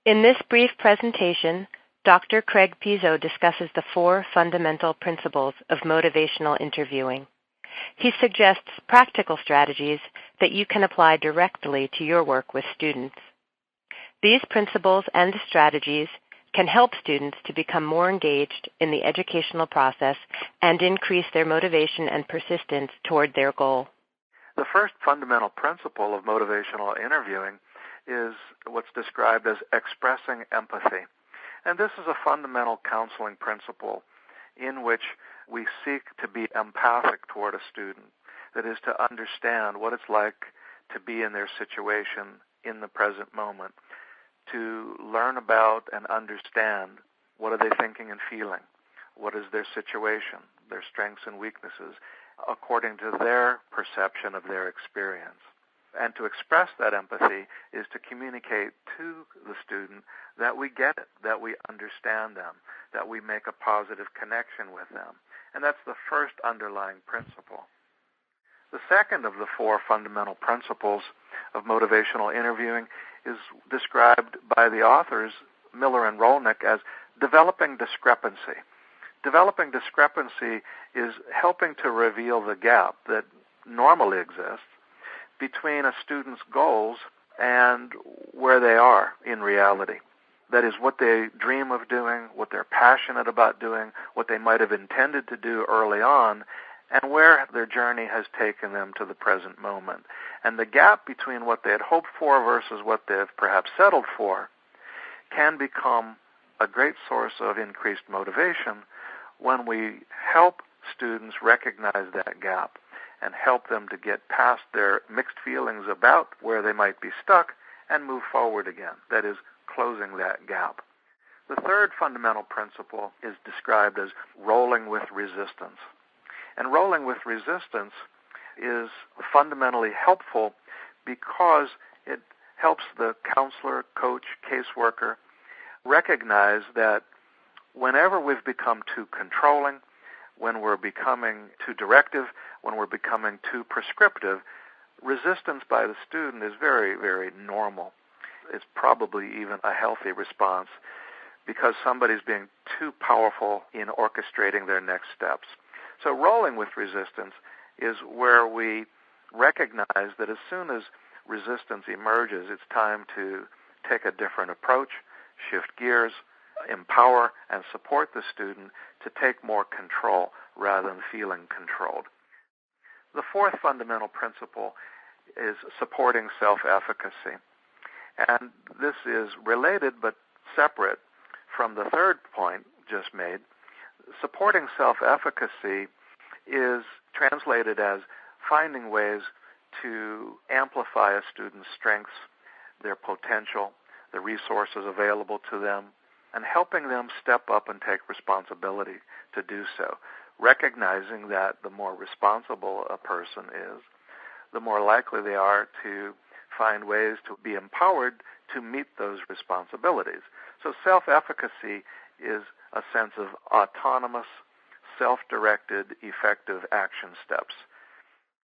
In this brief presentation, Dr. Craig Piso discusses the 4 fundamental principles of motivational interviewing. He suggests practical strategies that you can apply directly to your work with students. These principles and strategies can help students to become more engaged in the educational process and increase their motivation and persistence toward their goal. The first fundamental principle of motivational interviewing is what's described as expressing empathy. And this is a fundamental counseling principle in which we seek to be empathic toward a student, that is, to understand what it's like to be in their situation in the present moment, to learn about and understand what are they thinking and feeling, what is their situation, their strengths and weaknesses, according to their perception of their experience. And to express that empathy is to communicate to the student that we get it, that we understand them, that we make a positive connection with them. And that's the first underlying principle. The second of the 4 fundamental principles of motivational interviewing is described by the authors, Miller and Rolnick, as developing discrepancy. Developing discrepancy is helping to reveal the gap that normally exists between a student's goals and where they are in reality. That is, what they dream of doing, what they're passionate about doing, what they might have intended to do early on, and where their journey has taken them to the present moment. And the gap between what they had hoped for versus what they've perhaps settled for can become a great source of increased motivation when we help students recognize that gap and help them to get past their mixed feelings about where they might be stuck and move forward again. That is, closing that gap. The third fundamental principle is described as rolling with resistance. And rolling with resistance is fundamentally helpful because it helps the counselor, coach, caseworker recognize that whenever we've become too controlling, when we're becoming too directive, when we're becoming too prescriptive, resistance by the student is very, very normal. It's probably even a healthy response because somebody's being too powerful in orchestrating their next steps. So rolling with resistance is where we recognize that as soon as resistance emerges, it's time to take a different approach, shift gears, empower and support the student to take more control rather than feeling controlled. The fourth fundamental principle is supporting self-efficacy. And this is related but separate from the third point just made. Supporting self-efficacy is translated as finding ways to amplify a student's strengths, their potential, the resources available to them, and helping them step up and take responsibility to do so, recognizing that the more responsible a person is, the more likely they are to find ways to be empowered to meet those responsibilities. So self-efficacy is a sense of autonomous, self-directed, effective action steps